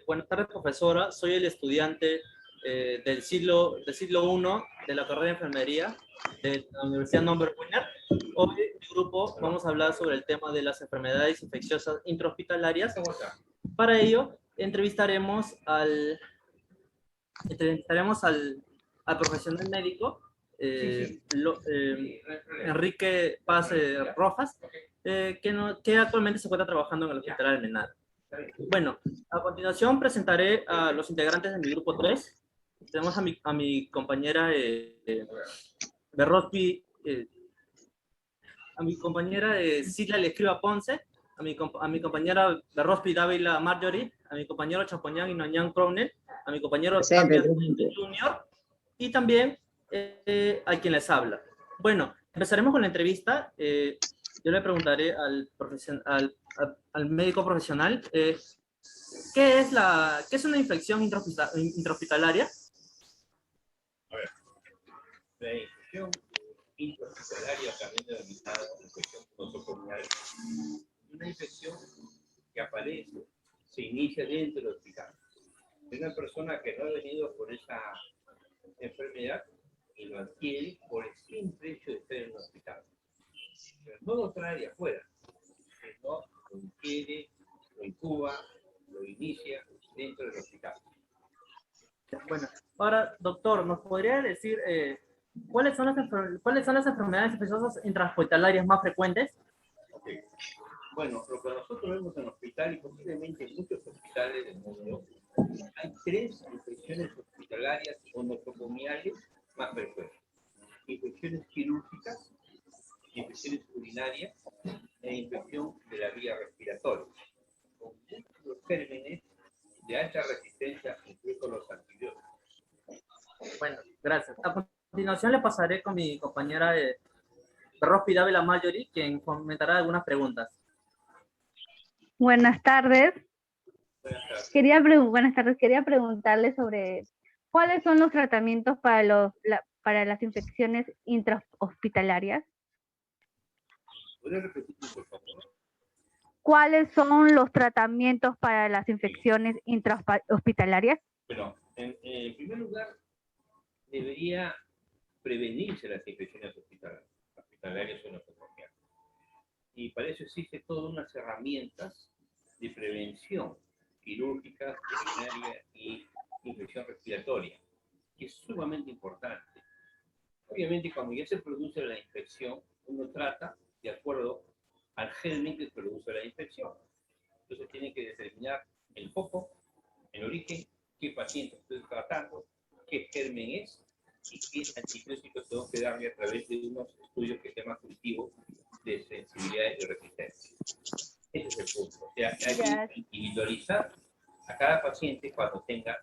Buenas tardes, profesora. Soy el estudiante del siglo I de la carrera de enfermería de la Universidad Norbert Wiener. Hoy, en mi grupo, vamos a hablar sobre el tema de las enfermedades infecciosas intrahospitalarias. Para ello, entrevistaremos al profesional médico, Enrique Paz Rojas, que actualmente se encuentra trabajando en el Hospital Almenara. Bueno, a continuación presentaré a los integrantes de mi grupo 3. Tenemos a mi compañera Berrospi, a mi compañera Silvia Escriba Ponce, a mi compañera Berrospi Dávila Marjorie, a mi compañero Chapoñán y Noñán Crownell, a mi compañero Tapia Junior, y también a quien les habla. Bueno, empezaremos con la entrevista. Yo le preguntaré al médico profesional ¿qué es una infección intrahospitalaria? A ver, la infección intrahospitalaria, también denominada infección nosocomial, es una infección que aparece, se inicia dentro del hospital. Es una persona que no ha venido por esa enfermedad y lo adquiere por el simple hecho de estar en un hospital. Pero no lo trae de afuera, sino lo adquiere, lo incuba, lo inicia dentro del hospital. Bueno, ahora, doctor, ¿nos podría decir cuáles son las enfermedades infecciosas intrahospitalarias más frecuentes? Okay. Bueno, lo que nosotros vemos en el hospital y posiblemente en muchos hospitales del mundo, hay 3 infecciones hospitalarias o nosocomiales más frecuentes: infecciones quirúrgicas, infecciones urinarias e infección de la vía respiratoria, con muchos gérmenes de alta resistencia, incluso los antibióticos. Bueno, gracias. A continuación le pasaré con mi compañera Berrospi Dávila Marjorie, quien comentará algunas preguntas. Buenas tardes. Buenas tardes. Quería preguntarle sobre cuáles son los tratamientos para las infecciones intrahospitalarias. ¿Puede repetir, por favor? ¿Cuáles son los tratamientos para las infecciones intrahospitalarias? Bueno, en primer lugar, debería prevenirse las infecciones hospitalarias o nosocomiales. Y para eso existen todas unas herramientas de prevención quirúrgica, veterinaria y infección respiratoria, que es sumamente importante. Obviamente, cuando ya se produce la infección, uno trata de acuerdo al germen que produce la infección. Entonces tiene que determinar el foco, el origen, qué paciente estoy tratando, qué germen es y qué antibióticos tengo que darle a través de unos estudios que se llaman cultivos de sensibilidad y resistencia. Ese es el punto. O sea, hay que individualizar a cada paciente cuando tenga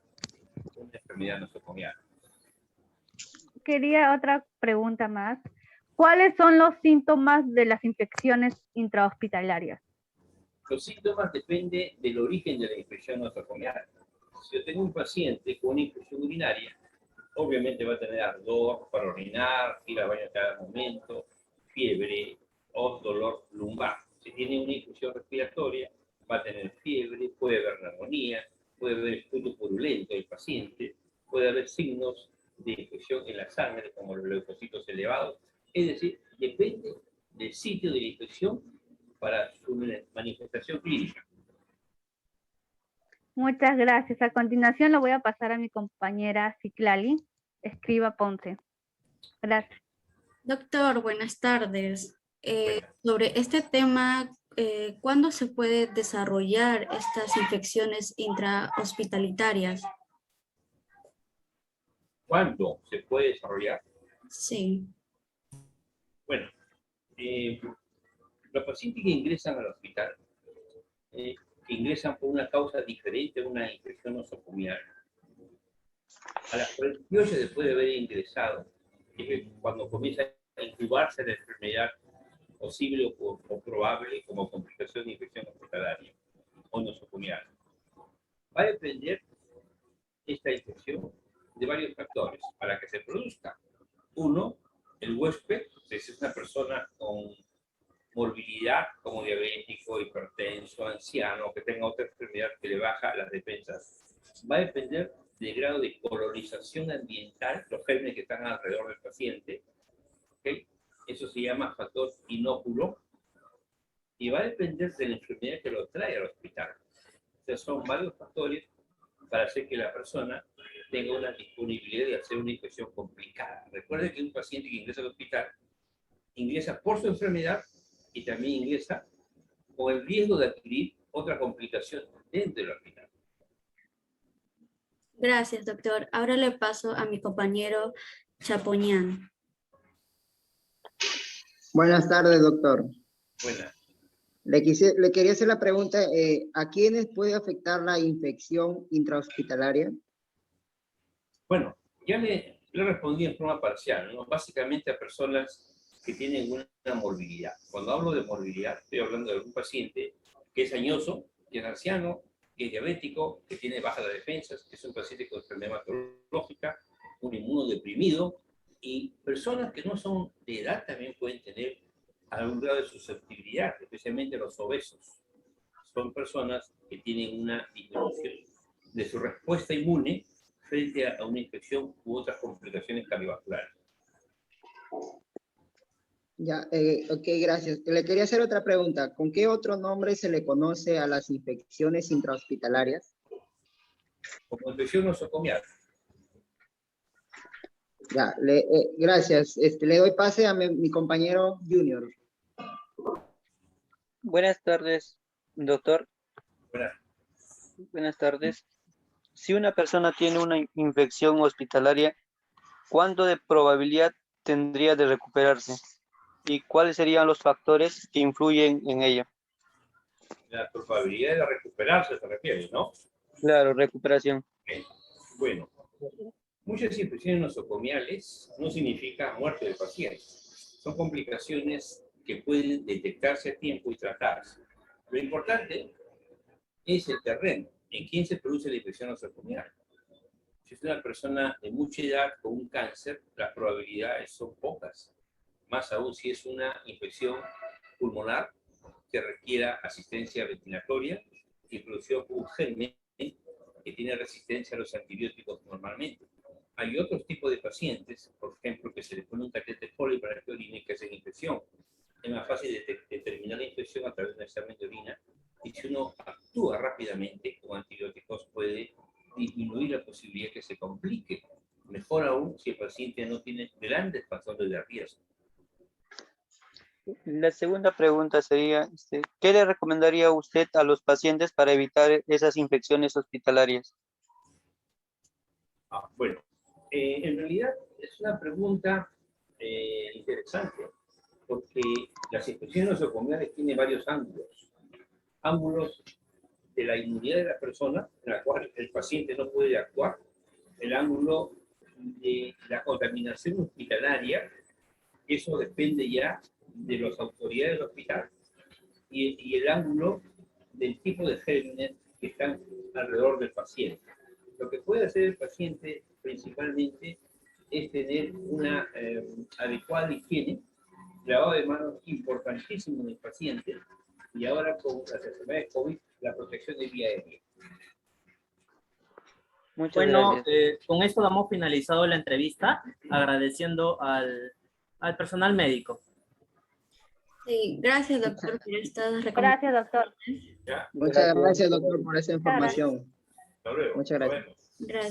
una enfermedad nosocomial. Quería otra pregunta más. ¿Cuáles son los síntomas de las infecciones intrahospitalarias? Los síntomas dependen del origen de la infección nosocomial. Si yo tengo un paciente con una infección urinaria, obviamente va a tener ardor para orinar, ir al baño a cada momento, fiebre o dolor lumbar. Si tiene una infección respiratoria, va a tener fiebre, puede haber neumonía, puede haber esputo purulento del paciente, puede haber signos de infección en la sangre, como los leucocitos elevados. Es decir, depende del sitio de la infección para su manifestación clínica. Muchas gracias. A continuación lo voy a pasar a mi compañera Ciclali Escriba Ponce. Gracias. Doctor, buenas tardes. Sobre este tema, ¿cuándo se puede desarrollar estas infecciones intrahospitalitarias? ¿Cuándo se puede desarrollar? Sí. Bueno, los pacientes que ingresan al hospital, que ingresan por una causa diferente a una infección nosocomial, a las 48 después de haber ingresado, es cuando comienza a incubarse la enfermedad posible o probable como complicación de infección hospitalaria o nosocomial. Va a depender esta infección de varios factores para que se produzca. Uno, el huésped, si es una persona con morbilidad como diabético, hipertenso, anciano, que tenga otra enfermedad que le baja las defensas. Va a depender del grado de colonización ambiental, los gérmenes que están alrededor del paciente. ¿Okay? Eso se llama factor inóculo. Y va a depender de la enfermedad que lo trae al hospital. Entonces son varios factores para hacer que la persona tenga una disponibilidad de hacer una infección complicada. Recuerden que un paciente que ingresa al hospital ingresa por su enfermedad y también ingresa con el riesgo de adquirir otra complicación dentro del hospital. Gracias, doctor. Ahora le paso a mi compañero Chapoñán. Buenas tardes, doctor. Buenas. Le quería hacer la pregunta, ¿a quiénes puede afectar la infección intrahospitalaria? Bueno, ya le respondí en forma parcial, ¿no? Básicamente a personas que tienen una morbilidad. Cuando hablo de morbilidad, estoy hablando de un paciente que es añoso, que es anciano, que es diabético, que tiene bajas defensas, que es un paciente con enfermedad hematológica, un inmunodeprimido, y personas que no son de edad también pueden tener algún grado de susceptibilidad, especialmente los obesos. Son personas que tienen una disminución de su respuesta inmune frente a una infección u otras complicaciones cardiovasculares. Ya, ok, gracias. Le quería hacer otra pregunta. ¿Con qué otro nombre se le conoce a las infecciones intrahospitalarias? Como infección nosocomial. Ya, gracias. Le doy pase a mi compañero Junior. Buenas tardes, doctor. Buenas. Buenas tardes. Si una persona tiene una infección hospitalaria, ¿cuánto de probabilidad tendría de recuperarse? ¿Y cuáles serían los factores que influyen en ello? La probabilidad de recuperarse se refiere, ¿no? Claro, recuperación. Okay. Bueno, muchas infecciones nosocomiales no significa muerte del paciente. Son complicaciones que pueden detectarse a tiempo y tratarse. Lo importante es el terreno, en quién se produce la infección nosocomial. Si es una persona de mucha edad con un cáncer, las probabilidades son pocas. Más aún si es una infección pulmonar que requiera asistencia ventilatoria y producido por un germen que tiene resistencia a los antibióticos normalmente. Hay otros tipos de pacientes, por ejemplo, que se les pone un catéter Foley para que orine, que hacen infección. Es más fácil determinar la infección a través de un examen de orina, y si uno actúa rápidamente con antibióticos puede disminuir la posibilidad que se complique. Mejor aún si el paciente no tiene grandes factores de riesgo. La segunda pregunta sería, ¿qué le recomendaría usted a los pacientes para evitar esas infecciones hospitalarias? Bueno, en realidad es una pregunta interesante, porque las infecciones nosocomiales tienen varios ángulos. Ángulos de la inmunidad de la persona, en la cual el paciente no puede actuar, el ángulo de la contaminación hospitalaria, eso depende ya de las autoridades del hospital, y el ángulo del tipo de gérmenes que están alrededor del paciente. Lo que puede hacer el paciente principalmente es tener una adecuada higiene, lavado de manos importantísimo en el paciente, y ahora con las enfermedades COVID, la protección de vía aérea. Muchas Bueno, gracias. con esto damos finalizado la entrevista, agradeciendo al personal médico. Sí, gracias, doctor, por estas recomendaciones. Gracias, doctor. ¿Ya? Muchas gracias, doctor, por esa información. Hasta luego. Muchas Nos gracias. vemos. Gracias.